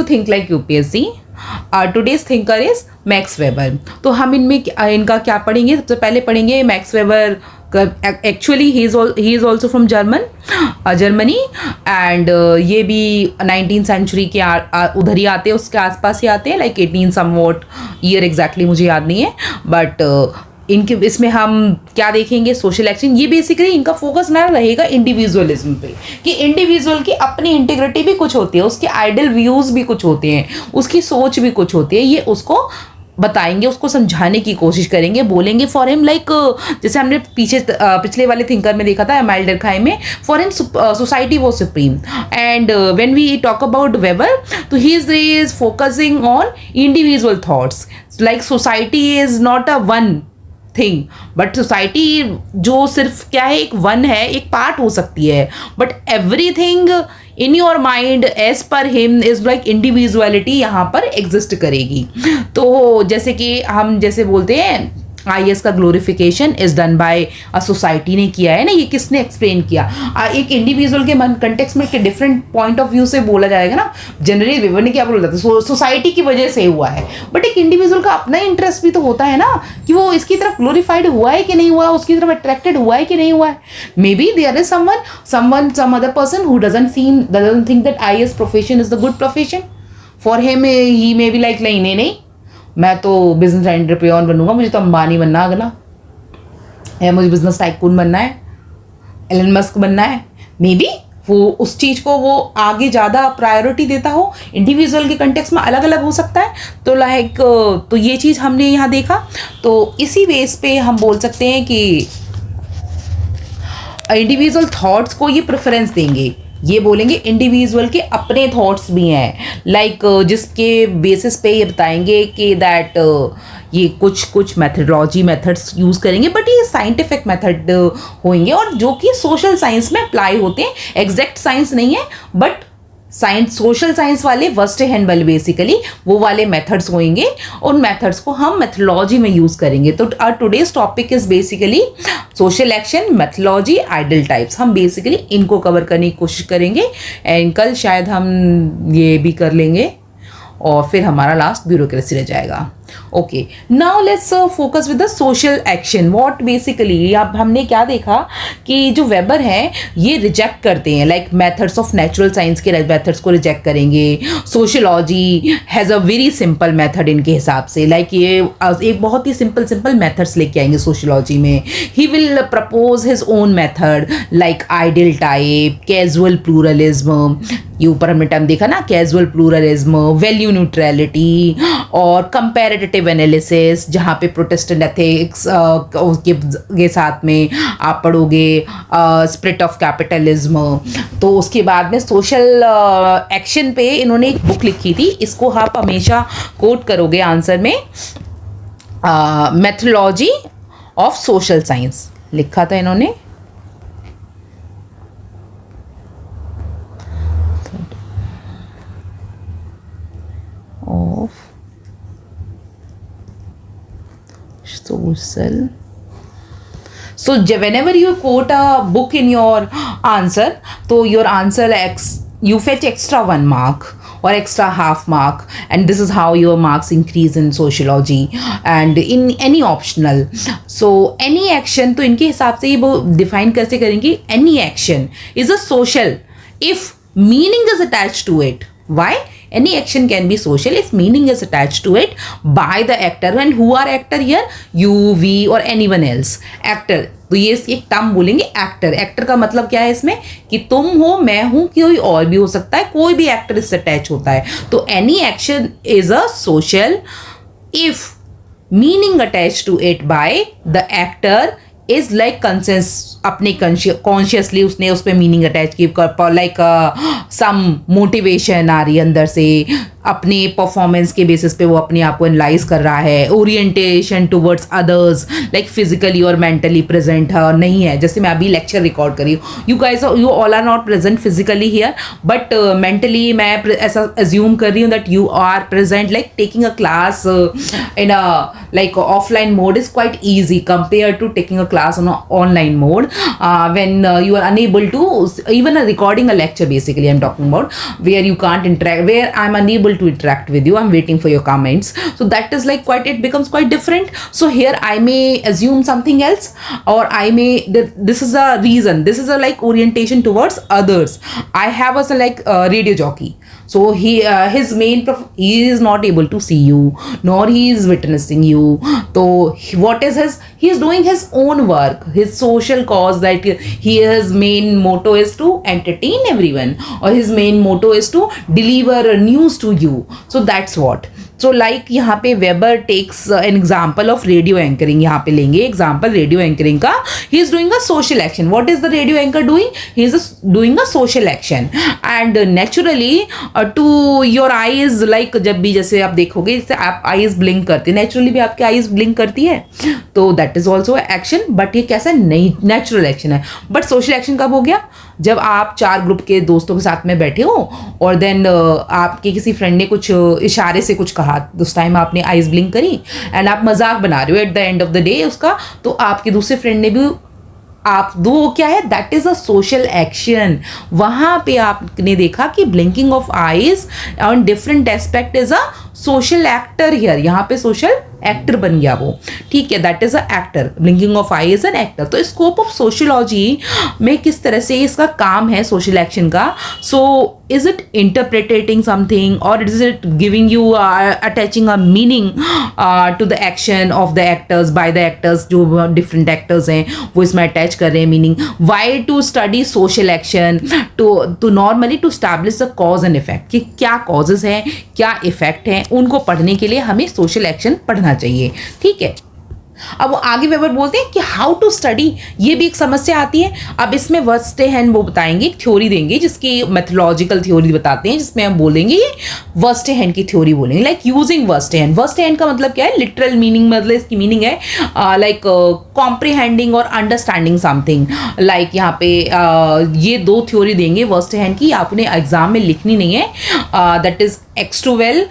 To think like UPSC, today's thinker is Max Weber. तो हम इनमें इनका क्या पढ़ेंगे? सबसे पहले पढ़ेंगे Max Weber. Actually he is also from Germany and ये भी 19th सेंचुरी के उधर ही आते हैं, उसके आसपास ही आते हैं, like 18 somewhat year exactly मुझे याद नहीं है, बट इनके इसमें हम क्या देखेंगे? Social action. ये बेसिकली इनका फोकस ना रहेगा इंडिविजुअलिज्म पे, कि इंडिविजुअल की अपनी इंटीग्रिटी भी कुछ होती है, उसके आइडल व्यूज़ भी कुछ होते हैं, उसकी सोच भी कुछ होती है, ये उसको बताएंगे, उसको समझाने की कोशिश करेंगे, बोलेंगे फॉर हिम लाइक जैसे हमने पिछले वाले थिंकर में देखा था एमाइल डरखाई में, फॉर हिम सोसाइटी वो supreme. And when we talk about Weber, तो he is focusing on individual thoughts, like society is not a one thing, but society जो सिर्फ क्या है, एक वन है, एक पार्ट हो सकती है, but everything in your mind as per him is like individuality यहाँ पर एग्जिस्ट करेगी। तो जैसे कि हम जैसे बोलते हैं IAS का glorification is done by a society ने किया है ना, ये किसने एक्सप्लेन किया? एक इंडिविजुअल के मन कंटेक्स्ट में डिफरेंट पॉइंट ऑफ व्यू से बोला जाएगा ना। जनरली वेबर ने क्या बोला था? सोसाइटी की वजह से हुआ है, बट एक इंडिविजुअल का अपना इंटरेस्ट भी तो होता है ना, कि वो इसकी तरफ ग्लोरीफाइड हुआ है कि नहीं हुआ, उसकी तरफ अट्रैक्टेड हुआ है कि नहीं हुआ है। Maybe there is some other person who doesn't think that IAS profession is the good profession. For him he may be like नहीं, मैं तो बिजनेस एंटरप्रेन्योर बनूंगा, मुझे तो अंबानी बनना अगला है, मुझे बिजनेस टाइकून बनना है, एलन मस्क बनना है। मे बी वो उस चीज़ को वो आगे ज़्यादा प्रायोरिटी देता हो, इंडिविजुअल के कंटेक्स्ट में अलग अलग हो सकता है। तो लाइक तो ये चीज़ हमने यहाँ देखा। तो इसी बेस पे हम बोल सकते हैं कि इंडिविजुअल थॉट्स को ये प्रेफरेंस देंगे, ये बोलेंगे इंडिविजुअल के अपने थॉट्स भी हैं, लाइक जिसके बेसिस पे ये बताएंगे कि दैट ये कुछ मेथड्स यूज़ करेंगे, बट ये साइंटिफिक मेथड होंगे और जो कि सोशल साइंस में अप्लाई होते हैं। एग्जैक्ट साइंस नहीं है, बट सोशल साइंस वाले वर्स्ट हैंड बेसिकली वो वाले मेथड्स होंगे, उन मेथड्स को हम मेथोलॉजी में यूज़ करेंगे। तो today's topic is basically social action, methodology, ideal types. हम बेसिकली इनको कवर करने की कोशिश करेंगे एंड कल शायद हम ये भी कर लेंगे और फिर हमारा लास्ट ब्यूरोक्रेसी रह जाएगा। Okay, now let's focus with the social action. What basically अब हमने क्या देखा कि जो वेबर हैं ये रिजेक्ट करते हैं, like methods of natural science के मेथड्स को रिजेक्ट करेंगे। Sociology has a very simple method इनके हिसाब से, लाइक ये एक बहुत ही सिंपल मेथड्स लेके आएंगे सोशलॉजी में। He will propose his own method like ideal type, casual pluralism, ये ऊपर हमने टर्म देखा ना, कैजुअल प्लूरलिज्म, वैल्यू न्यूट्रलिटी और कंपैरेटिव एनालिसिस, जहाँ पे प्रोटेस्टेंट एथिक्स के साथ में आप पढ़ोगे स्पिरिट ऑफ कैपिटलिज्म। तो उसके बाद में सोशल एक्शन पे इन्होंने एक बुक लिखी थी, इसको आप हमेशा कोट करोगे आंसर में, मेथोलॉजी ऑफ सोशल साइंस लिखा था इन्होंने। Of social. So whenever you quote a book in your answer, so your answer you fetch extra 1 mark or extra half mark, and this is how your marks increase in sociology and in any optional. So any action, तो इनके हिसाब से ये वो define कैसे करेंगे? Any action is a social if meaning is attached to it. Why? Any action can be social if meaning is attached to it by the actor. And who are actor here? You, we or anyone else. Actor. तो ये एक term बोलेंगे actor. Actor का मतलब क्या है इसमें? कि तुम हो, मैं हूँ, कोई और भी हो सकता है, कोई भी एक्टर इससे अटैच होता है। तो any action is a social if meaning attach to it by the actor is like conscious, अपने कॉन्शियसली उसने उस पर मीनिंग अटैच की, लाइक सम मोटिवेशन आ रही है अंदर से, अपने परफॉर्मेंस के बेसिस पे वो अपने आप को एनालाइज कर रहा है, orientation towards others like physically और मेंटली प्रेजेंट है और नहीं है। जैसे मैं अभी लेक्चर रिकॉर्ड कर रही हूँ, you all are not present physically here, but mentally मैं ऐसा एज्यूम कर रही हूँ that you are present, like taking a class in a like offline mode is quite easy compare to taking a class on online mode when you are unable to even recording a lecture, basically I'm talking about, where you can't interact, where I'm unable able to interact with you. I'm waiting for your comments. So that is like quite, it becomes quite different. So here I may assume something else, or I may, this is a reason, this is a like orientation towards others. I have as a like radio jockey. So he he is not able to see you, nor he is witnessing you. So what is his? He is doing his own work, his social cause, that his main motto is to entertain everyone, or his main motto is to deliver news to you. So that's what. So like यहाँ पे Weber takes an example of radio anchoring. यहाँ पे लेंगे example radio anchoring का. He is doing a social action. What is the radio anchor doing? He is doing a social action. And naturally to your eyes, like जब भी जैसे आप देखोगे जैसे आप आईज ब्लिंक करते हैं, नेचुरली भी आपकी आईज ब्लिंक करती है, तो that is also action. But ये कैसा नहीं नेचुरल एक्शन है. बट सोशल एक्शन कब हो गया? जब आप 4 ग्रुप के दोस्तों के साथ में बैठे हो और देन आपके किसी फ्रेंड ने कुछ इशारे से कुछ कहा, उस टाइम आपने आइज ब्लिंक करी एंड आप मजाक बना रहे हो at the end of the day उसका, तो आपके दूसरे फ्रेंड ने भी आप दो, क्या है, that is a social action. वहां पे आपने देखा कि blinking of eyes on different aspect is a social actor here. यहाँ पे सोशल एक्टर बन गया वो, ठीक है, that is a actor. Blinking of I is an actor. तो स्कोप ऑफ सोशियोलॉजी में किस तरह से इसका काम है सोशल एक्शन का. So is it interpreting something, और is it giving you attaching a meaning to the action of the actors by the actors. जो डिफरेंट एक्टर्स हैं वो इसमें अटैच कर रहे हैं meaning. Why to study social action? To normally to establish the cause and effect, कि क्या causes हैं, क्या इफेक्ट हैं, उनको पढ़ने के लिए हमें सोशल एक्शन पढ़ना चाहिए. ठीक है. अब वो आगे वेबर बोलते हैं कि हाउ टू स्टडी. ये भी एक समस्या आती है. अब इसमें वर्स्टेहन वो बताएंगे, एक थ्योरी देंगे जिसकी मेथोलॉजिकल थ्योरी बताते हैं, जिसमें हम बोलेंगे ये वर्स्टेहन की थ्योरी बोलेंगे. Like using verstehen. वर्स्टेहन का मतलब क्या है? लिटरल मीनिंग, मतलब इसकी मीनिंग है लाइक कॉम्प्रिहेंडिंग और अंडरस्टैंडिंग समथिंग. लाइक यहाँ पे ये 2 थ्योरी देंगे वर्स्टेहन की. आपने एग्जाम में लिखनी नहीं है. दैट इज एक्सट्रूवेल.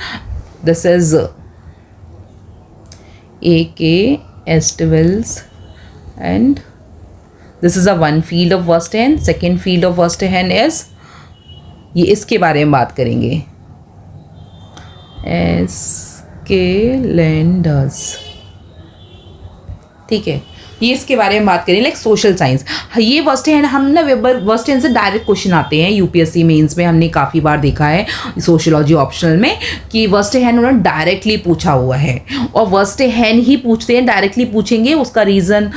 This is A.K. Estivels, and this is a one field of Verstehen. Second field of Verstehen is, ये इसके बारे में बात करेंगे, S.K. Landers. ठीक है, ये इसके बारे में बात करें, लाइक सोशल साइंस. ये वर्स्टेहन, हम ना वर्स्टेहन से डायरेक्ट क्वेश्चन आते हैं यूपीएससी मेंस में. हमने काफ़ी बार देखा है सोशियोलॉजी ऑप्शनल में कि वर्स्टेहन उन्होंने डायरेक्टली पूछा हुआ है, और वर्स्टेहन ही पूछते हैं, डायरेक्टली पूछेंगे. उसका रीज़न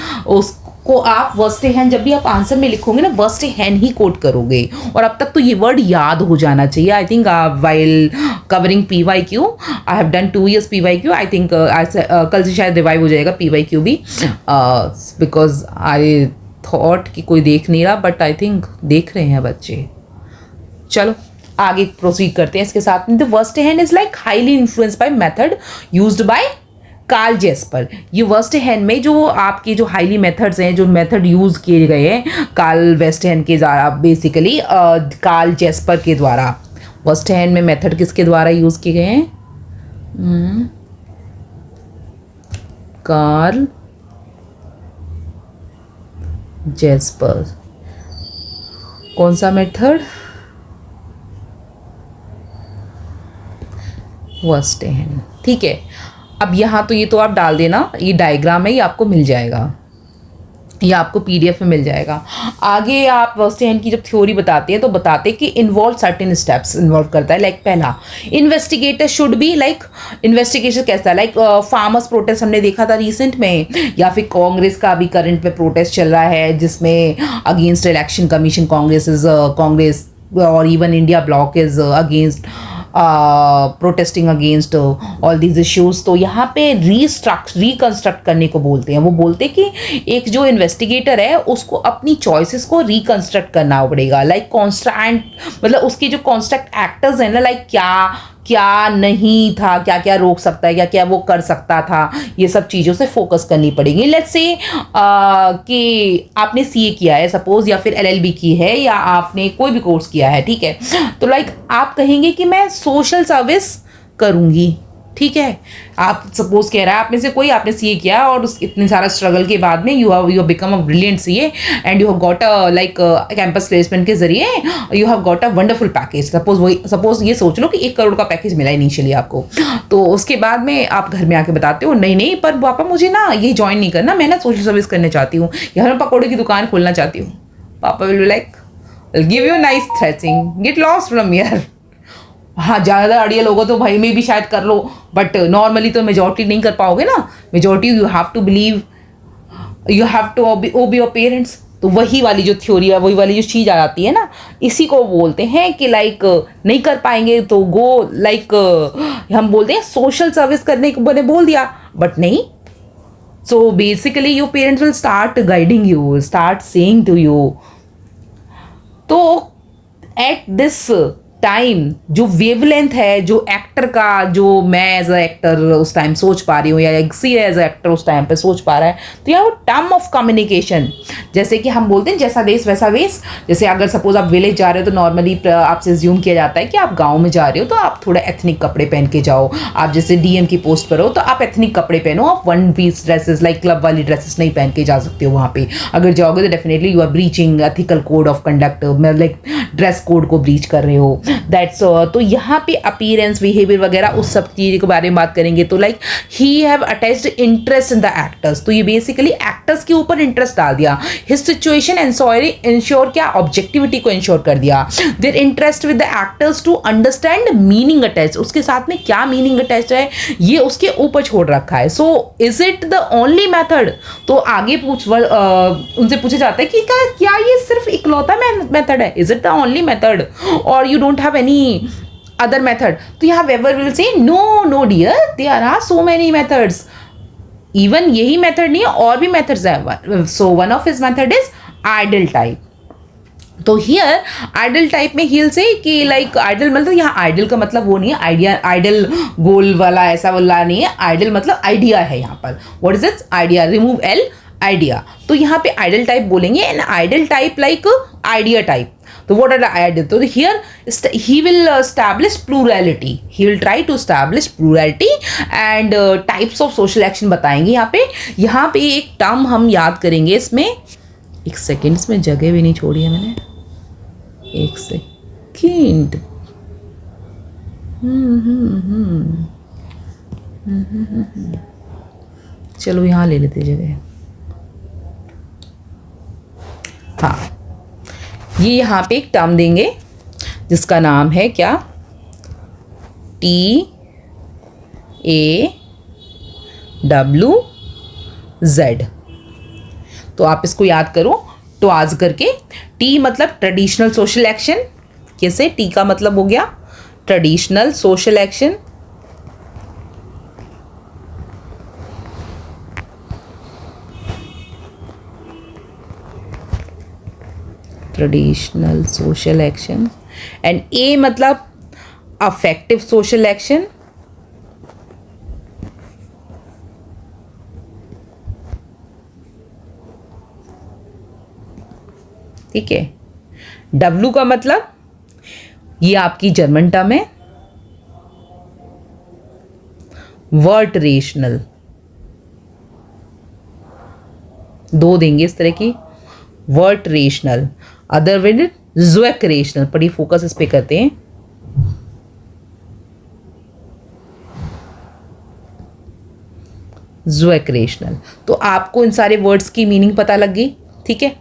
को आप वर्स्टेहन जब भी आप आंसर में लिखोगे ना, वर्स्टेहन ही कोट करोगे. और अब तक तो ये वर्ड याद हो जाना चाहिए. I think while covering PYQ, I have done 2 years PYQ. I think कल से शायद रिवाइव हो जाएगा PYQ भी, बिकॉज आई थॉट कि कोई देख नहीं रहा, बट आई थिंक देख रहे हैं बच्चे. चलो आगे प्रोसीड करते हैं इसके साथ में. The verstehen is like highly influenced by method used by Karl Jasper. ये वर्स्टेहन में जो आपके जो हाईली मेथड्स हैं, जो मेथड यूज़ किए गए हैं कार्ल वेस्टेहन के द्वारा, बेसिकली कार्ल जेस्पर के द्वारा. वर्स्टेहन में मेथड किसके द्वारा यूज़ किए गए हैं? Karl Jasper. कौन सा मेथड? वर्स्टेहन. ठीक है. अब यहाँ तो ये तो आप डाल देना, ये डायग्राम है, ये आपको मिल जाएगा, ये आपको PDF में मिल जाएगा. आगे आप वर्स्टेहन की जब थ्योरी बताते हैं तो बताते हैं कि इन्वॉल्व सर्टेन स्टेप्स इन्वॉल्व करता है. लाइक पहला, investigator should be, like investigation कैसा है, लाइक फार्मर्स प्रोटेस्ट हमने देखा था रिसेंट में, या फिर कांग्रेस का भी करंट में प्रोटेस्ट चल रहा है जिसमें अगेंस्ट इलेक्शन कमीशन कांग्रेस और even India block is against protesting against all these issues. तो यहाँ पे रिकंस्ट्रक्ट करने को बोलते हैं. वो बोलते हैं कि एक जो इन्वेस्टिगेटर है उसको अपनी चॉइसेस को रिकंस्ट्रक्ट करना पड़ेगा. लाइक कॉन्स्टेंट, मतलब उसके जो कॉन्स्टेंट एक्टर्स हैं ना, लाइक क्या नहीं था, क्या क्या रोक सकता है, क्या क्या वो कर सकता था, ये सब चीज़ों से फोकस करनी पड़ेगी. लेट्स से कि आपने CA किया है सपोज, या फिर LLB की है, या आपने कोई भी कोर्स किया है, ठीक है. तो लाइक आप कहेंगे कि मैं सोशल सर्विस करूँगी, ठीक है, आप सपोज कह रहा है आप में से कोई, आपने सीए किया और उस इतने सारा स्ट्रगल के बाद में you have become a brilliant CA and you have got a like campus placement के जरिए you have got a wonderful package. Suppose ये सोच लो कि 1 करोड़ का पैकेज मिला इनिशियली आपको, तो उसके बाद में आप घर में आके बताते हो नहीं नहीं पर पापा मुझे ना ये ज्वाइन नहीं करना, मैं ना सोशल सर्विस करने चाहती हूँ या मैं पकौड़े की दुकान खोलना चाहती हूँ। पापा will be like give you nice threshing, get lost from here. हाँ, ज़्यादा आइडियल होगा तो भाई में भी शायद कर लो, बट नॉर्मली तो मेजॉरिटी नहीं कर पाओगे ना। Majority you have to believe, you have to obey your parents. तो वही वाली जो थ्योरी है, वही वाली जो चीज़ आ जाती है ना, इसी को बोलते हैं कि लाइक नहीं कर पाएंगे तो गो लाइक हम बोलते हैं सोशल सर्विस करने को मैंने बोल दिया बट नहीं। So basically your parents will start guiding you, start saying to you. तो एट दिस टाइम जो वेवलेंथ है, जो एक्टर का, जो मैं एज अ एक्टर उस टाइम सोच पा रही हूँ या सी एज अ एक्टर उस टाइम पे सोच पा रहा है, तो यह टर्म ऑफ कम्युनिकेशन, जैसे कि हम बोलते हैं जैसा देश वैसा वेश। जैसे अगर सपोज आप विलेज जा रहे हो तो नॉर्मली आपसे ज्यूम किया जाता है कि आप गाँव में जा रहे हो तो आप थोड़ा एथनिक कपड़े पहन के जाओ। आप जैसे डीएम की पोस्ट पर हो तो आप एथनिक कपड़े पहनो, आप 1 पीस ड्रेसेस लाइक क्लब वाली ड्रेसेस नहीं पहन के जा सकते हो वहाँ पे। अगर जाओगे तो definitely you are breaching ethical code of conduct, like dress code को ब्रीच कर रहे हो। दैट्स तो यहाँ पे अपीयरेंस, बिहेवियर वगैरह उस सब चीज़ के बारे में बात करेंगे। तो like he have attached interest in the actors, तो ये बेसिकली एक्टर्स के ऊपर इंटरेस्ट डाल दिया। हिज सिचुएशन इंश्योर क्या, ऑब्जेक्टिविटी को इंश्योर कर दिया। Their interest with the actors to understand meaning attach, उसके साथ में क्या मीनिंग अटैच है ये उसके ऊपर छोड़ रखा है। सो is it the only method, तो आगे उनसे पूछा जाता है कि क्या ये सिर्फ इकलौता मेथड है, is it the only method और you don't have any other method? तो यहाँ Weber will say no dear, there are so many methods. Even यही मेथड नहीं है, और भी मेथड्स है। So one of his method is ideal type। तो हियर आइडल टाइप में he'll say कि लाइक आइडल मतलब यहाँ आइडल का मतलब वो नहीं है आइडिया, आइडल गोल वाला ऐसा वाला नहीं है। आइडल मतलब आइडिया है यहाँ पर। What is it? Idea, remove L, idea. तो यहाँ पे आइडल टाइप बोलेंगे and idol type like idea type. तो what are the ideas? तो here he will establish plurality. He will try to establish plurality and types of social action बताएंगे यहाँ पे एक टर्म हम याद करेंगे इसमें। एक सेकेंड, इसमें जगह भी नहीं छोड़ी है मैंने, एक सेकेंड। चलो यहाँ ले लेते जगह। हाँ, ये यहाँ पे एक टर्म देंगे जिसका नाम है क्या, TAWZ। तो आप इसको याद करो टॉज करके। टी मतलब ट्रेडिशनल सोशल एक्शन, कैसे, टी का मतलब हो गया traditional social action. Traditional social action and A मतलब अफेक्टिव सोशल एक्शन। ठीक है। डब्लू का मतलब ये आपकी जर्मन टर्म है, वर्ट रेशनल। 2 देंगे इस तरह की, वर्ट रेशनल, अदर विद ज़्वेक रेशनल। बड़ी फोकस इस पे करते हैं। ज़्वेक रेशनल। तो आपको इन सारे वर्ड्स की मीनिंग पता लग गई। ठीक है।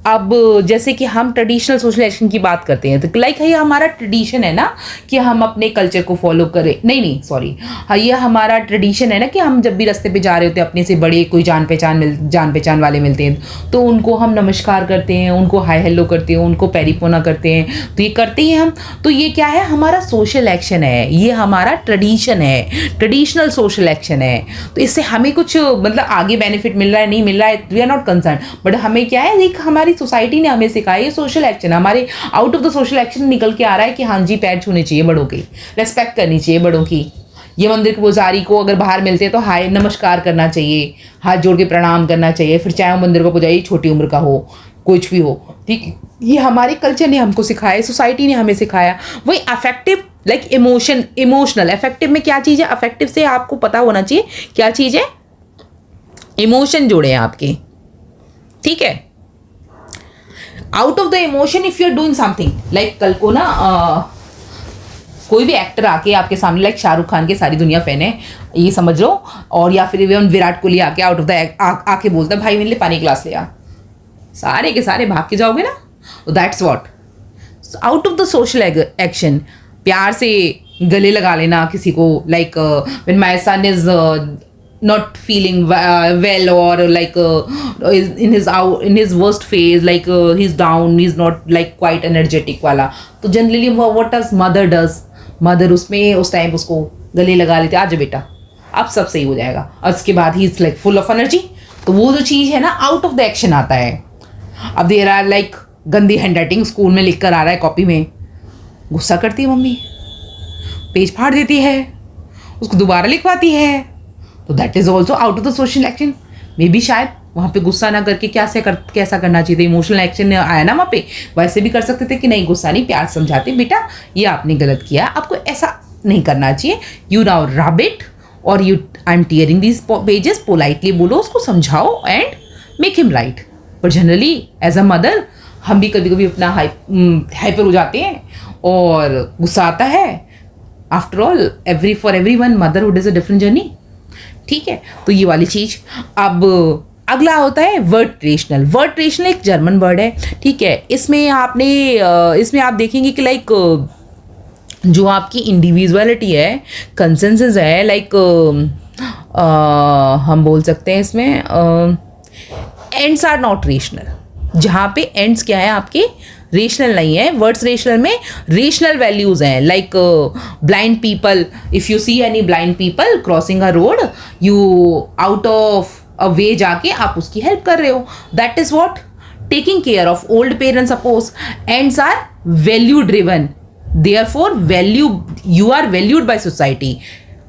अब जैसे कि हम ट्रेडिशनल सोशल एक्शन की बात करते हैं तो लाइक ये हमारा ट्रेडिशन है ना कि हम अपने कल्चर को फॉलो करें। नहीं सॉरी, हाँ, ये हमारा ट्रेडिशन है ना कि हम जब भी रास्ते पे जा रहे होते हैं, अपने से बड़े कोई जान पहचान वाले मिलते हैं तो उनको हम नमस्कार करते हैं, उनको हाय हेलो करते हैं, उनको पैरीपोना करते हैं। तो ये करते ही हम, तो ये क्या है, हमारा सोशल एक्शन है, ये हमारा ट्रेडिशन है, ट्रेडिशनल सोशल एक्शन है। तो इससे हमें कुछ मतलब आगे बेनिफिट मिल रहा है नहीं मिल रहा है, we are not concern, but हमें क्या है, एक हमारी सोसाइटी ने हमें सिखाया ये सोशल एक्शन, हमारे out of the social action निकल के आ रहा है कि हाँ जी पैर छूने चाहिए बड़ों की, रेस्पेक्ट करनी चाहिए बड़ों की। ये मंदिर के पुजारी को अगर बाहर मिलते हैं तो हाय नमस्कार करना चाहिए, हाथ जोड़ के प्रणाम करना चाहिए, फिर चाहे वो मंदिर का पुजारी छोटी उम्र का हो, कुछ भी हो। ठीक, ये हमारे कल्चर ने हमको सिखाया, सोसाइटी ने हमें सिखाया। वही अफेक्टिव लाइक इमोशनल। अफेक्टिव में क्या चीज़ है, अफेक्टिव से आपको पता होना चाहिए क्या चीज़ है, इमोशन जुड़े हैं आपके, ठीक है। Out of the emotion if you are doing something, like कल को ना कोई भी एक्टर आके आपके सामने, लाइक शाहरुख खान के सारी दुनिया फैन है ये समझ लो, और या फिर इवन विराट कोहली आके आउट ऑफ द आके बोलता है भाई मेरे लिए पानी ग्लास ले आ, सारे के सारे भाग के जाओगे ना। That's what out of the social action, प्यार से गले लगा लेना किसी को, like when my son is not feeling well, or like in his worst phase, like he's down, he's not like quite energetic वाला, तो generally what does mother उसमें उस टाइम उसको गले लगा लेते, आज बेटा अब सब सही हो जाएगा, और उसके बाद he is like full of energy. तो वो जो चीज़ है ना आउट ऑफ द एक्शन आता है। अब देर आर लाइक गंदी हैंड राइटिंग, स्कूल में लिख कर आ रहा है कॉपी में, गुस्सा करती है मम्मी, पेज फाड़ देती है, उसको दोबारा लिखवाती है, तो that is also out of the social action. May be शायद वहाँ पे गुस्सा ना करके कैसा करना चाहिए था, इमोशनल एक्शन आया ना वहाँ पे, वैसे भी कर सकते थे कि नहीं गुस्सा नहीं, प्यार समझाते बेटा ये आपने गलत किया, आपको ऐसा नहीं करना चाहिए, यू नाउ रब इट, और you I am tearing these pages, politely बोलो उसको, समझाओ एंड मेक हिम राइट। पर जनरली एज अ मदर हम भी कभी कभी अपना हाइपर हो जाते हैं और गुस्सा आता है। After all for every one motherhood is a different journey, ठीक है। तो ये वाली चीज़। अब अगला होता है वर्ड ट्रेशनल। वर्ड ट्रेशनल एक जर्मन वर्ड है, ठीक है। इसमें आप देखेंगे कि लाइक जो आपकी इंडिविजुअलिटी है, कंसेंसस है, लाइक हम बोल सकते हैं इसमें एंड्स आर नॉट रेशनल। जहाँ पे एंड्स क्या है आपके रेशनल नहीं है, वर्ड्स रेशनल में रेशनल वैल्यूज हैं, like blind people, if you see any blind people crossing a road, you out of a way जाके आप उसकी हेल्प कर रहे हो, that is what taking care of old parents. Suppose ends are value driven, therefore value you are valued by society.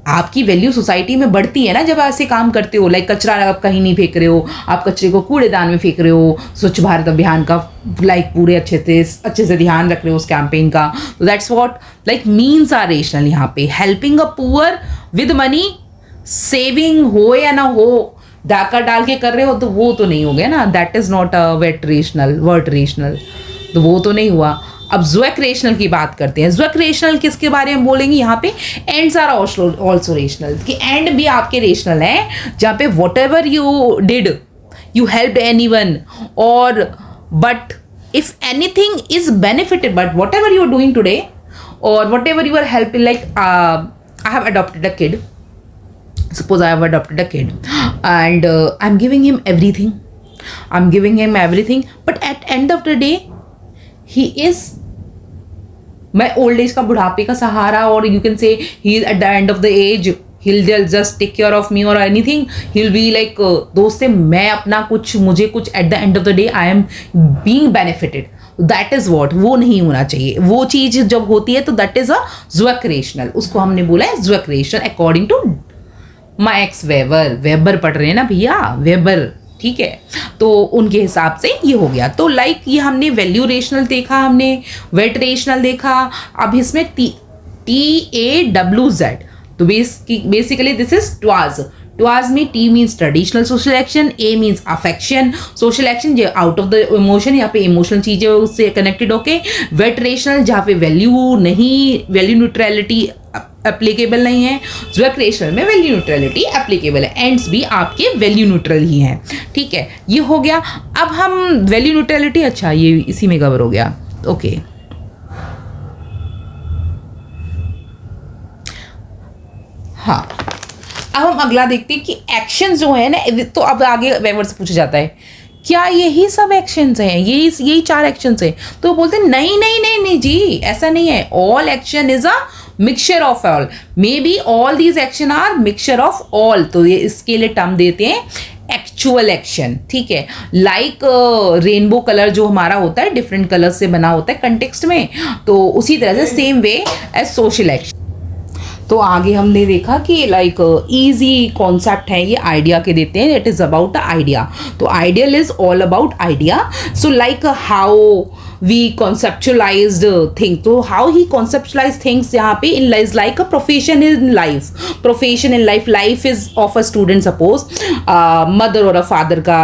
आपकी value society में बढ़ती है ना जब ऐसे काम करते हो, लाइक कचरा आप कहीं नहीं फेंक रहे हो, आप कचरे को कूड़ेदान में फेंक रहे हो, स्वच्छ भारत अभियान का लाइक पूरे अच्छे से ध्यान रख रहे हो उस कैंपेन का, तो that's what like means are rational. यहाँ पे helping a poor with money, saving हो या ना हो, डाका डाल के कर रहे हो तो वो तो नहीं हो गया ना, that is not a word rational, तो वो तो नहीं हुआ। अब ज़्वेक रेशनल की बात करते हैं। ज़्वेक रेशनल किसके बारे में बोलेंगे, यहाँ पे एंड्स आर ऑल्सो रेशनल, कि एंड भी आपके रेशनल हैं, जहाँ पे whatever you did, you help anyone, और but if anything is benefited, but whatever you are doing today और whatever you are helping, like I have adopted a kid, suppose I have adopted a kid and I'm giving him everything, but at end of the day he is my old age का बुढ़ापे का सहारा, और you can say he is at the end of the age, he'll just take care of me or anything, he'll be like दोस्त मैं अपना कुछ, मुझे कुछ, at the end of the day I am being benefited, that is what, वो नहीं होना चाहिए। वो चीज़ जब होती है तो that is a zweck rational, उसको हमने बोला है zweck rational according to Max Weber पढ़ रहे हैं ना भैया, वेबर, ठीक है। तो उनके हिसाब से ये हो गया। तो लाइक ये हमने वैल्यू रेशनल देखा, हमने वेट रेशनल देखा। अब इसमें TAWZ, तो बेसिकली दिस इज टुआज में T means traditional social action, A means affection social action, जो आउट ऑफ द इमोशन, यहाँ पे इमोशनल चीज़ें उससे कनेक्टेड होके। वेट रेशनल जहाँ पे वैल्यू न्यूट्रलिटी एप्लीकेबल नहीं है। ज़्वेक रेशनल में वैल्यू न्यूट्रलिटी एप्लीकेबल है, एंड्स भी आपके वैल्यू न्यूट्रल ही हैं, ठीक है। ये हो गया। अब हम वैल्यू न्यूट्रलिटी, अच्छा ये इसी में कवर हो गया, ओके। हाँ, अब हम अगला देखते हैं कि एक्शन जो है ना, तो अब आगे वेबर से पूछा जाता है क्या यही सब एक्शंस हैं, यही 4 एक्शंस हैं, तो बोलते हैं नहीं जी, ऐसा नहीं है। All action is a mixture of all, maybe all these action are mixture of all, तो ये इसके लिए टर्म देते हैं एक्चुअल एक्शन, ठीक है। लाइक रेनबो कलर जो हमारा होता है डिफरेंट कलर से बना होता है कंटेक्स्ट में, तो उसी तरह से same way as social action. तो आगे हमने देखा कि लाइक इजी कॉन्सेप्ट है ये, आइडिया के देते हैं, it is about the idea. तो ideal is all about idea. So like how we conceptualized thing. तो how he conceptualized things यहाँ पे in is like a profession in life. Profession in life, life is of a student. suppose mother और father का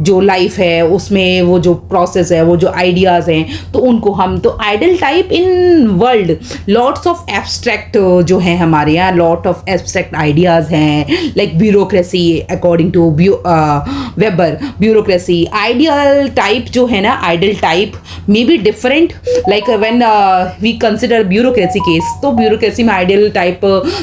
जो life है उसमें वो जो प्रोसेस है, वो जो आइडियाज हैं, तो उनको हम तो ideal type in world lots of abstract जो हैं हमारे यहाँ, लॉट ऑफ एब्स्ट्रैक्ट आइडियाज हैं, like bureaucracy according to Weber. Bureaucracy ideal type जो है ना, ideal type maybe different. Like when we consider bureaucracy case, तो ब्यूरोक्रेसी में आइडियल टाइप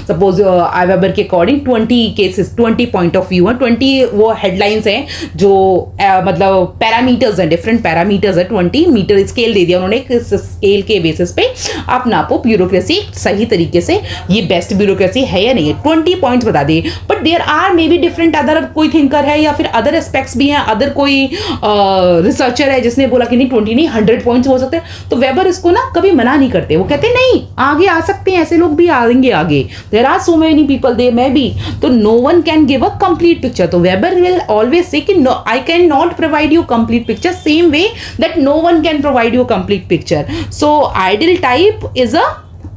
सपोज वेबर के according 20 cases, 20 point of view है, 20 वो headlines हैं जो मतलब पैरामीटर्स हैं, डिफरेंट पैरामीटर्स है. 20 मीटर स्केल दे दिया उन्होंने, इस स्केल के बेसिस पे आप नापो ब्यूरोक्रेसी सही तरीके से, ये बेस्ट ब्यूरोक्रेसी है या नहीं है. 20 पॉइंट्स बता दिए. But there are maybe different other, कोई थिंकर है या फिर अदर एस्पेक्ट्स भी हैं, अदर कोई रिसर्चर है जिसने बोला कि नहीं 20 नहीं 100 पॉइंट्स हो सकते हैं. तो वेबर इसको ना कभी मना नहीं करते, वो कहते नहीं आगे आ सकते हैं, ऐसे लोग भी आएंगे आगे. There are so many people they may be. तो no one can give a complete picture. तो वेबर विल ऑलवेज से कि no, I can not provide you complete picture, same way that no one can provide you a complete picture. So ideal type is a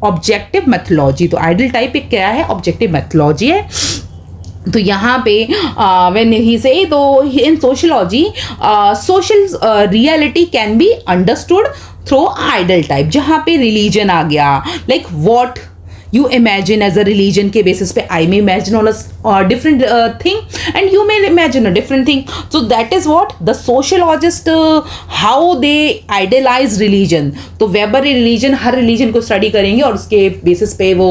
objective methodology. तो ideal type एक क्या है, objective methodology है. तो यहाँ पे when he say, तो in sociology social reality can be understood through ideal type. जहाँ पे religion आ गया, like what you imagine as a religion के basis पे I may imagine on a different thing and you may imagine a different thing. So that is what the sociologist how they idealize religion. तो weber religion, हर religion को study करेंगे और उसके basis पे वो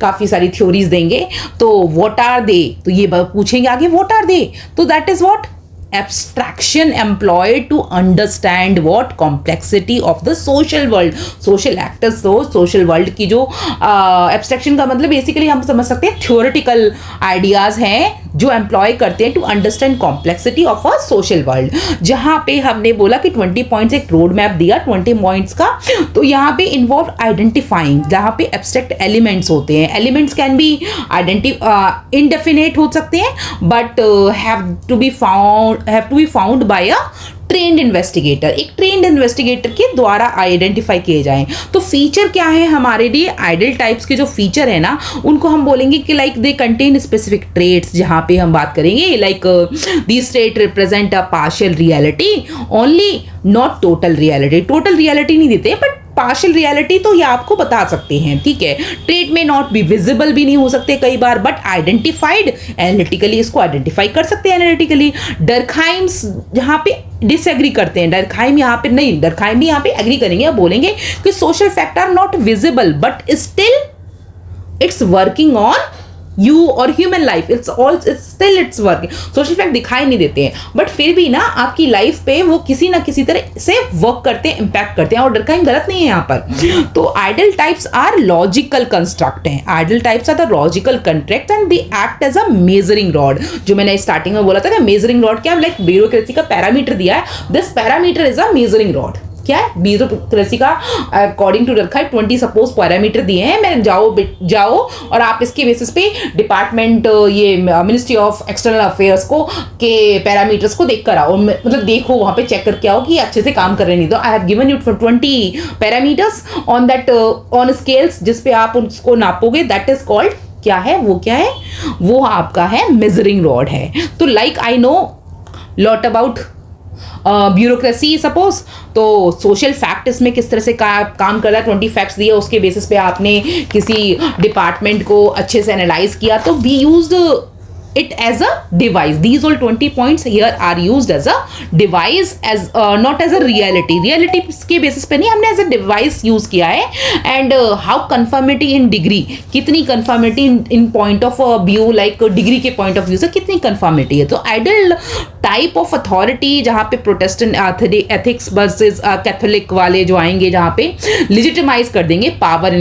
काफ़ी सारी theories देंगे. तो what are they, तो ये पूछेंगे आगे what are they. तो that is what abstraction employed to understand what complexity of the social world. social actors, तो social world की जो abstraction का मतलब बेसिकली हम समझ सकते हैं theoretical ideas हैं जो एम्प्लॉय करते हैं to understand complexity of a social world. जहाँ पे हमने बोला कि 20 पॉइंट्स एक रोड मैप दिया 20 पॉइंट्स का. तो यहाँ पे इन्वॉल्व आइडेंटिफाइंग, जहाँ पे एब्स्ट्रैक्ट एलिमेंट्स होते हैं. एलिमेंट्स कैन बी इनडेफिनेट हो सकते हैं but have to be found by a trained investigator. एक ट्रेंड इन्वेस्टिगेटर के द्वारा आइडेंटिफाई किए जाएं. तो फीचर क्या है हमारे लिए, आइडल टाइप्स के जो फीचर है ना उनको हम बोलेंगे कि like they contain specific traits. जहाँ पे हम बात करेंगे like this trait represent a partial reality only, not total reality. Total reality नहीं देते बट पार्शियल रियलिटी तो ये आपको बता सकते हैं. ठीक है, ट्रेट में नॉट बी विजिबल भी नहीं हो सकते कई बार बट आइडेंटिफाइड एनालिटिकली, इसको आइडेंटिफाई कर सकते हैं एनालिटिकली. डरखाइम्स जहाँ पे डिसएग्री करते हैं, डरखाइम यहाँ पे नहीं, डरखाइम भी यहाँ पे एग्री करेंगे और बोलेंगे कि social fact are not visible but still it's working on you और human life. It's working. Social fact दिखाई नहीं देते हैं बट फिर भी ना आपकी लाइफ पे वो किसी ना किसी तरह से वर्क करते हैं, इंपैक्ट करते हैं. और डरखाइम गलत नहीं है यहाँ पर. तो ideal types are logical construct हैं. Ideal types are the logical construct and they act as a measuring rod. जो मैंने स्टार्टिंग में बोला था कि मेजरिंग रॉड क्या, लाइक ब्यूरोक्रेसी का पैरामीटर दिया है, this parameter is a measuring rod. क्या है ब्यूरोक्रेसी का अकॉर्डिंग टू रखा है 20 सपोज पैरामीटर दिए हैं. मैं जाओ और आप इसके बेसिस पे डिपार्टमेंट ये मिनिस्ट्री ऑफ एक्सटर्नल अफेयर्स को के पैरामीटर्स को देख कर आओ, मतलब देखो वहाँ पे चेक करके आओ कि अच्छे से काम कर रहे नहीं. तो I have given you 20 parameters on that on scales जिस पे आप उसको नापोगे. दैट इज कॉल्ड क्या है, वो क्या है, वो आपका है मेजरिंग रॉड है. तो like I know lot about bureaucracy suppose. तो सोशल फैक्ट इसमें किस तरह से काम कर रहा है, 20 फैक्ट्स दिए, उसके बेसिस पे आपने किसी डिपार्टमेंट को अच्छे से एनालाइज किया. तो we used it as a device. These all 20 points here are used as a device, as not as a reality. Reality के basis पे नहीं, हमने as a device use किया है. And how conformity in degree, कितनी conformity in point of view, like degree के point of view से कितनी conformity है. तो ideal type of authority जहाँ पे Protestant ethics versus Catholic वाले जो आएंगे जहाँ पे legitimize कर देंगे power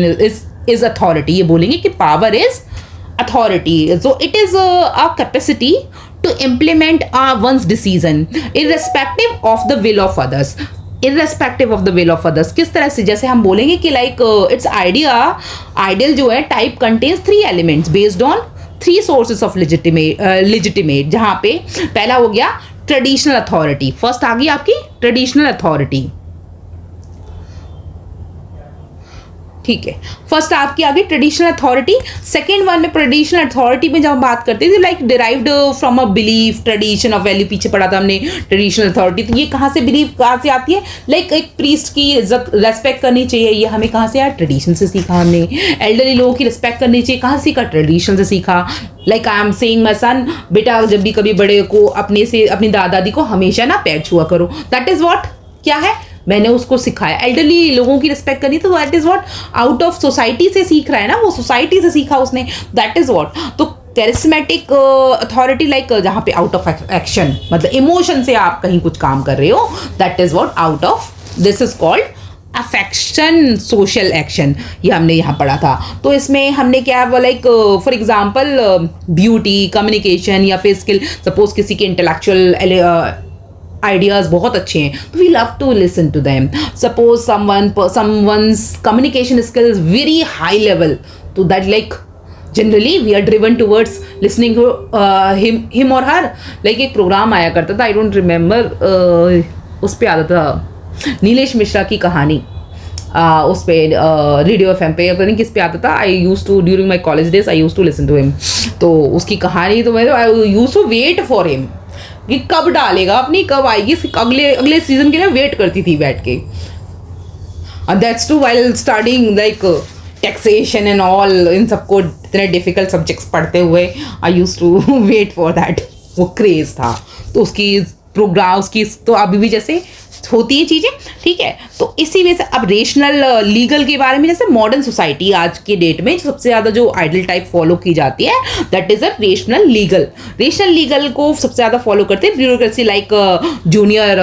is authority. ये बोलेंगे कि power is authority. So it is a capacity to implement one's decision irrespective of the will of others. Irrespective of the will of others. किस तरह से, जैसे हम बोलेंगे कि like its ideal जो है type contains 3 elements based on 3 sources of legitimate. जहाँ पे पहला हो गया traditional authority. फर्स्ट आ गई आपकी traditional authority. ठीक है, फर्स्ट आपकी आ गई ट्रेडिशनल अथॉरिटी। सेकेंड वन में ट्रेडिशनल अथॉरिटी में जब हम बात करते थे like derived from a belief tradition of value, पीछे पढ़ा था हमने ट्रेडिशनल अथॉरिटी। तो ये कहाँ से बिलीफ कहाँ से आती है, लाइक एक प्रीस्ट की इज्जत रेस्पेक्ट करनी चाहिए, ये हमें कहाँ से आया, ट्रेडिशन से सीखा हमने। एल्डरली लोगों की रिस्पेक्ट करनी चाहिए, कहाँ सीखा, ट्रेडिशन से सीखा। Like I am saying my son, बेटा जब भी कभी बड़े को अपनी दादा दादी को हमेशा ना पैर छुआ करो, दैट इज व्हाट, क्या है, मैंने उसको सिखाया। एल्डरली लोगों की रिस्पेक्ट करनी, तो that is what out of society से सीख रहा है ना, वो सोसाइटी से सीखा उसने, दैट इज व्हाट। तो कैरिस्मेटिक अथॉरिटी लाइक जहाँ पे आउट ऑफ एक्शन, मतलब इमोशन से आप कहीं कुछ काम कर रहे हो, that is what out of, this is called affection social action. ये हमने यहाँ पढ़ा था। तो इसमें हमने क्या like for example beauty, communication या फिर स्किल, सपोज किसी के इंटेलेक्चुअल आइडियाज बहुत अच्छे हैं तो we love to listen to them. Suppose someone's communication skill is very high level, तो that like generally we are driven towards listening to him or her। like एक programme आया करता था, आई डोंट रिमेम्बर, उस पे आता था नीलेश मिश्रा की कहानी, उस पे रेडियो एफएम पे, पता नहीं किस पे आता था। I use to during my college days I use to listen to him. तो उसकी कहानी तो मैं I use to wait for him कि कब डालेगा अपनी, कब आएगी, अगले सीजन के लिए वेट करती थी बैठ के। That's to while studying like taxation and all, इन सबको इतने डिफिकल्ट सब्जेक्ट्स पढ़ते हुए I use to wait for that, वो क्रेज था। तो उसकी प्रोग्राम उसकी तो अभी भी जैसे होती है चीज़ें, ठीक है। तो इसी वजह से अब रेशनल लीगल के बारे में, जैसे मॉडर्न सोसाइटी आज के डेट में सबसे ज़्यादा जो आइडल टाइप फॉलो की जाती है that is a rational legal. Rational legal को सबसे ज़्यादा फॉलो करते हैं bureaucracy like junior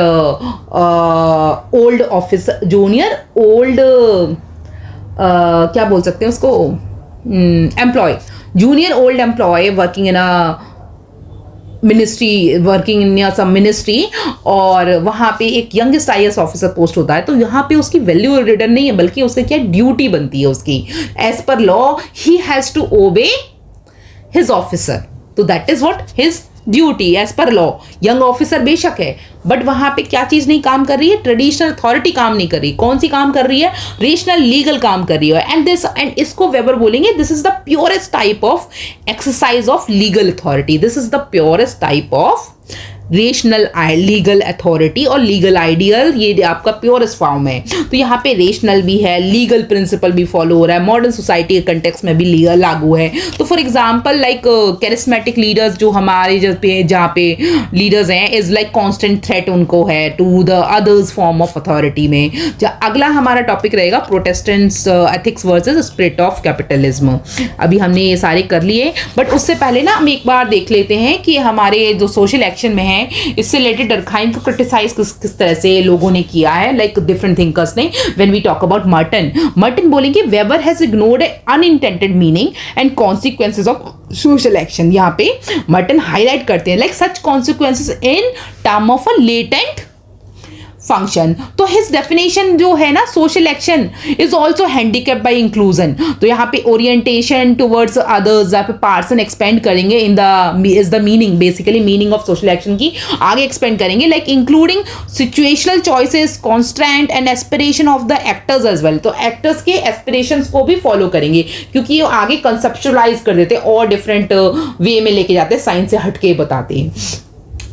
old officer, junior old क्या बोल सकते हैं उसको, employ, junior old employ working in a ministry, working in some ministry, और वहाँ पे एक यंगेस्ट IAS ऑफिसर पोस्ट होता है। तो यहाँ पे उसकी वैल्यू रिटर्न नहीं है, बल्कि उसकी क्या ड्यूटी बनती है उसकी, as per law he has to obey his officer, तो that is what his duty as per law. Young officer बेशक है, बट वहां पे क्या चीज नहीं काम कर रही है, ट्रेडिशनल अथॉरिटी काम नहीं कर रही। कौन सी काम कर रही है, रेशनल लीगल काम कर रही है। एंड इसको वेबर बोलेंगे this is the purest type of exercise of legal authority, this is the purest type of rational legal authority और लीगल आइडियल, ये आपका प्योरेस्ट फॉर्म है। तो यहाँ पे रेशनल भी है, लीगल प्रिंसिपल भी फॉलो हो रहा है, मॉडर्न सोसाइटी के कंटेक्स्ट में भी लीगल लागू है। तो for example like charismatic leaders जो हमारे जहाँ पे लीडर्स हैं इज लाइक कांस्टेंट थ्रेट उनको है to the others form of authority में। अगला हमारा टॉपिक रहेगा Protestants ethics versus spirit of capitalism. अभी हमने ये सारे कर लिए, बट उससे पहले ना हम एक बार देख लेते हैं कि हमारे जो सोशल एक्शन में है इससे रिलेटेड डर्खाइम को क्रिटिसाइज किस तरह से लोगों ने किया है, लाइक डिफरेंट थिंकर्स ने। When we talk about Merton बोलेंगे Weber has ignored unintended meaning and consequences of social action. यहाँ पे मर्टन हाईलाइट करते हैं like such consequences in term of a latent function. तो हिज डेफिनेशन जो है ना social action is also handicap by inclusion. तो यहाँ पे ओरिएंटेशन टुवर्ड्स अदर्स, यहाँ पे पार्सन एक्सपेंड करेंगे in the is the meaning, basically meaning of social action की आगे एक्सपेंड करेंगे, like including situational choices, constraint and aspiration of the actors as well. तो एक्टर्स के एस्पिरेशंस को भी फॉलो करेंगे, क्योंकि ये आगे कंसेप्चुअलाइज कर देते हैं और डिफरेंट वे में लेके जाते हैं, साइंस से हटके बताते हैं।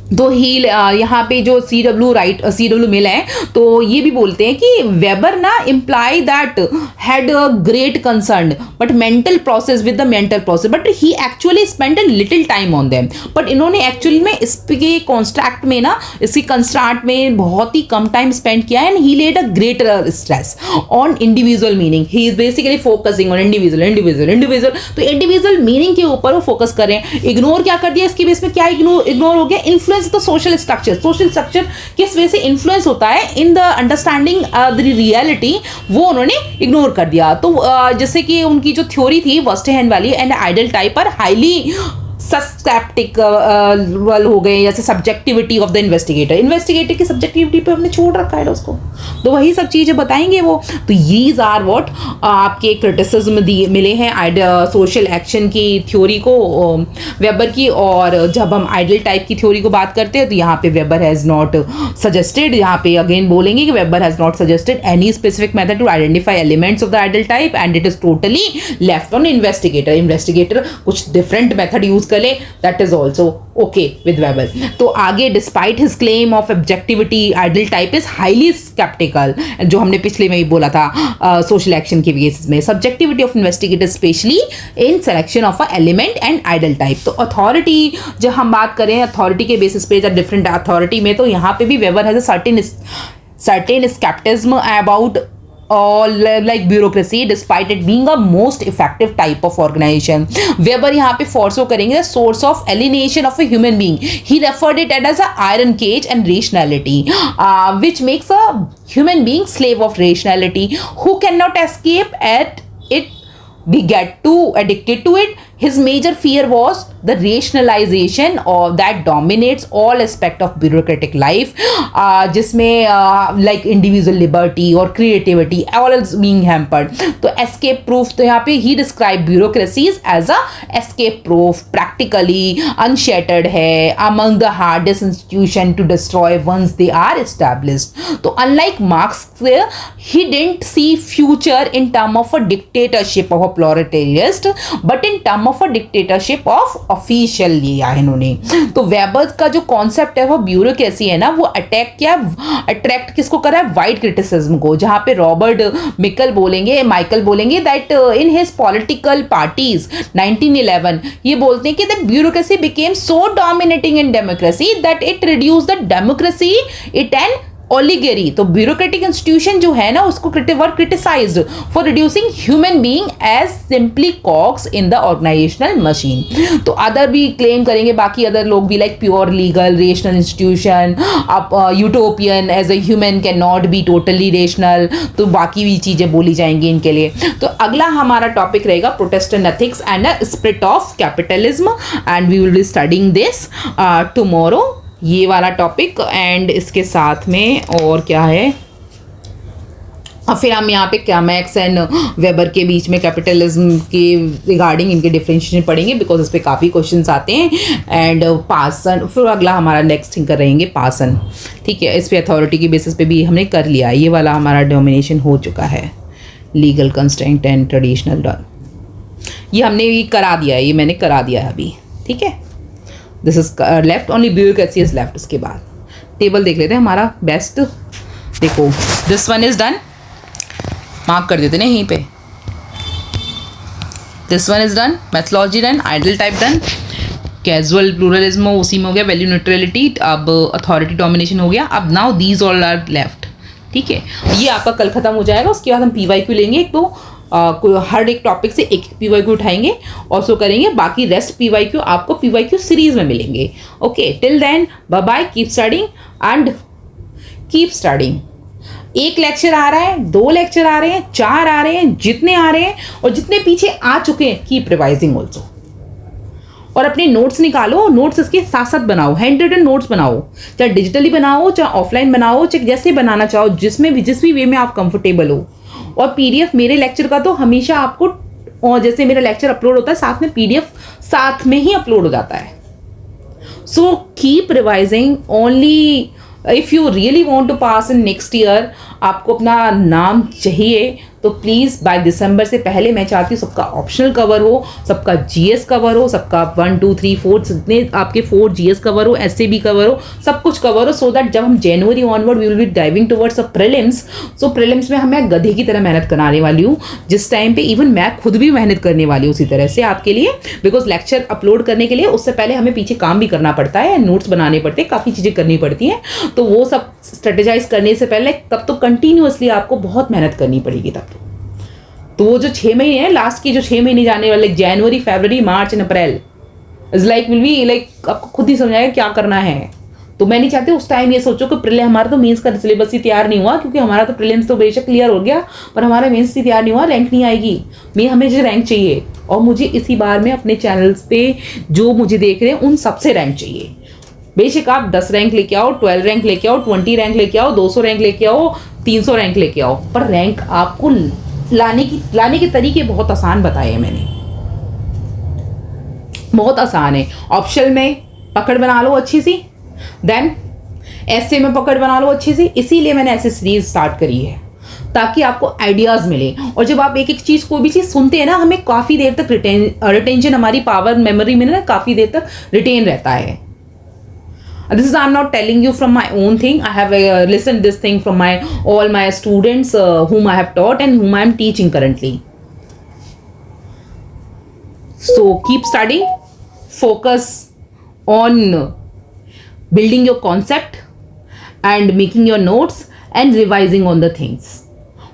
तो ही यहाँ पे जो C.W. मिल है तो ये भी बोलते हैं कि वेबर ना imply that had a great concern but mental process with the mental process, but he actually spend a little time on them. But इन्होंने एक्चुअली में इसके कॉन्स्ट्रैक्ट में ना, इसकी कंस्ट्रैक्ट में बहुत ही कम टाइम स्पेंड किया है, and he led a greater stress on individual meaning. He is basically focusing on individual. तो इंडिविजुअल मीनिंग के ऊपर वो फोकस कर रहे हैं। इग्नोर क्या कर दिया इसके बेस में, क्या इग्नोर हो गया, इन्फ्लुएंस तो सोशल स्ट्रक्चर किस वजह से इन्फ्लुएंस होता है in the understanding the reality, वो उन्होंने इग्नोर कर दिया। तो जैसे कि उनकी जो थ्योरी थी वर्स्टेहन वाली एंड आइडल टाइप पर हाईली सस्केप्टिकल हो गए, जैसे सब्जेक्टिविटी ऑफ द इन्वेस्टिगेटर की सब्जेक्टिविटी पे हमने छोड़ रखा है उसको, तो वही सब चीज़ें बताएंगे वो। तो यीज आर व्हाट आपके क्रिटिसिज्म मिले हैं सोशल एक्शन की थ्योरी को वेबर की। और जब हम आइडल टाइप की थ्योरी को बात करते हैं तो यहाँ पे वेबर हैज़ नॉट सजेस्टेड, यहाँ पे अगेन बोलेंगे कि Weber has not suggested any specific method to identify elements of the ideal type and it is totally left on investigator कुछ डिफरेंट मेथड यूज कर ले, that is also okay with Weber. तो आगे despite his claim of objectivity ideal type is highly sceptical, जो हमने पिछले में ही बोला था सोशल एक्शन के बेसिस में, subjectivity of investigator specially in selection of a element and idol type. तो अथॉरिटी जब हम बात करें अथॉरिटी के बेसिस पे डिफरेंट अथॉरिटी में, तो यहाँ पे भी Weber has a certain scepticism about or like bureaucracy despite it being a most effective type of organization. Weber यहाँ पे फोर्सो करेंगे the source of alienation of a human being. He referred it as a iron cage and rationality, which makes a human being slave of rationality who cannot escape at it, be get too addicted to it. His major fear was the rationalization of that dominates all aspect of bureaucratic life, जिसमें like individual liberty और creativity all is being hampered. तो escape proof, तो यहाँ पे he described bureaucracies as a escape proof, practically unshattered है, among the hardest institution to destroy once they are established. तो unlike Marx, he didn't see future in term of a dictatorship of a proletariat, but in term of a dictatorship of official लिया है इन्होंने। तो weber का जो concept है वो bureaucracy है ना, वो अट्रैक्ट किसको कर रहा है, वाइड क्रिटिसिज्म को, जहां पे रॉबर्ट माइकल बोलेंगे that in his political parties 1911 ये बोलते हैं कि that bureaucracy became so dominating in democracy that it reduce the democracy it an oligarchy. तो ब्यूरोक्रेटिक इंस्टीट्यूशन जो है ना उसको criticised for reducing human being as simply cogs in the organisational machine. तो अदर भी क्लेम करेंगे, बाकी other लोग भी, like pure legal rational institution, utopian as a human can not be totally rational, तो बाकी भी चीज़ें बोली जाएंगी इनके लिए। तो अगला हमारा टॉपिक रहेगा Protestant ethics and a spirit of capitalism, and we will be studying this tomorrow, ये वाला टॉपिक। एंड इसके साथ में और क्या है, और फिर हम यहाँ पे क्या मैक्स एंड वेबर के बीच में कैपिटलिज्म के रिगार्डिंग इनके डिफरेंशिएशन पढ़ेंगे, बिकॉज इस पर काफ़ी क्वेश्चंस आते हैं। एंड पासन, फिर अगला हमारा नेक्स्ट थिंकर रहेंगे पासन, ठीक है। इस पर अथॉरिटी की बेसिस पे भी हमने कर लिया, ये वाला हमारा डोमिनेशन हो चुका है, लीगल कंस्ट्रेंट एंड ट्रेडिशनल, ये हमने भी करा दिया है, ये मैंने करा दिया है अभी, ठीक है। This is left, only bureaucracy is left. उसके बाद टेबल देख लेते हैं हमारा बेस्ट, देखो this one is done, mark कर देते ना यहीं पे, this one is done, methodology done, ideal type done, casual pluralism उसी में हो गया, वैल्यू न्यूट्रलिटी, अब अथॉरिटी डोमिनेशन हो गया। अब now these all are left, ठीक है। ये आपका कल खत्म हो जाएगा, उसके बाद हम PYQ लेंगे, एक तो हर एक टॉपिक से एक PYQ उठाएंगे और सो करेंगे, बाकी रेस्ट PYQ आपको PYQ सीरीज में मिलेंगे। Okay, till then bye bye, keep studying and keep studying. एक लेक्चर आ रहा है, 2 लेक्चर आ रहे हैं, 4 आ रहे हैं, जितने आ रहे हैं और जितने पीछे आ चुके हैं, कीप रिवाइजिंग ऑल्सो। और अपने नोट्स निकालो, नोट्स इसके साथ साथ बनाओ, हैंड रिटन नोट्स बनाओ, चाहे डिजिटली बनाओ, चाहे ऑफलाइन बनाओ, चाहे जैसे बनाना चाहो, जिसमें भी जिस भी वे में आप कंफर्टेबल हो। और PDF मेरे लेक्चर का तो हमेशा आपको, और जैसे मेरा लेक्चर अपलोड होता है साथ में PDF साथ में ही अपलोड हो जाता है। So keep revising only if you really want to pass in next year. आपको अपना नाम चाहिए तो प्लीज़ बाय दिसंबर से पहले मैं चाहती हूँ सबका ऑप्शनल कवर हो, सबका GS कवर हो, सबका 1 2 3 4 जितने आपके 4 GS कवर हो, SAB कवर हो, सब कुछ कवर हो, सो दैट जब हम January onward we will be diving towards a prelims. So prelims में मैं गधे की तरह मेहनत कराने वाली हूँ, जिस टाइम पे इवन मैं खुद भी मेहनत करने वाली हूँ उसी तरह से आपके लिए, बिकॉज लेक्चर अपलोड करने के लिए उससे पहले हमें पीछे काम भी करना पड़ता है, नोट्स बनाने पड़ते हैं, काफ़ी चीज़ें करनी पड़ती हैं। तो वो सब स्ट्रेटेजाइज करने से पहले तब तो कंटिन्यूअसली आपको बहुत मेहनत करनी पड़ेगी। तब तो वो जो 6 महीने हैं, लास्ट के जो 6 महीने जाने वाले, January, February, March and April is like will be like, आपको खुद ही समझाएगा क्या करना है। तो मैं नहीं चाहती उस टाइम ये सोचो कि प्रीलिम, हमारा तो मेंस का सिलेबस ही तैयार नहीं हुआ, क्योंकि हमारा तो प्रीलिम्स तो बेशक क्लियर हो गया पर हमारा मेंस ही तैयार नहीं हुआ, रैंक नहीं आएगी। हमें जो रैंक चाहिए, और मुझे इसी बार में अपने चैनल्स पे जो मुझे देख रहे हैं उन सबसे रैंक चाहिए। बेशक आप 10 रैंक लेके आओ, 12 रैंक लेके आओ, 20 रैंक लेके आओ, 200 रैंक लेके आओ, 300 रैंक लेके आओ, पर रैंक आपको लाने के तरीके बहुत आसान बताए हैं मैंने, बहुत आसान है। ऑप्शनल में पकड़ बना लो अच्छी सी, देन ऐसे में पकड़ बना लो अच्छी सी, इसीलिए मैंने ऐसे सीरीज स्टार्ट करी है ताकि आपको आइडियाज मिले। और जब आप एक एक चीज, कोई भी चीज सुनते हैं ना, हमें काफी देर तक रिटेंशन, हमारी पावर मेमोरी में ना काफी देर तक रिटेन रहता है। This is, I'm not telling you from my own thing. I have listened this thing from all my students whom I have taught and whom I am teaching currently. So keep studying, focus on building your concept and making your notes and revising on the things.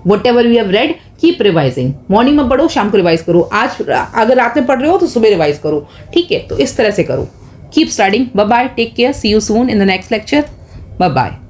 Whatever we have read, keep revising. Morning में पढ़ो, शाम को revise करो। आज अगर रात में पढ़ रहे हो तो सुबह रिवाइज करो, ठीक है? तो इस तरह से करो। Keep studying. Bye bye. Take care. See you soon in the next lecture. Bye bye.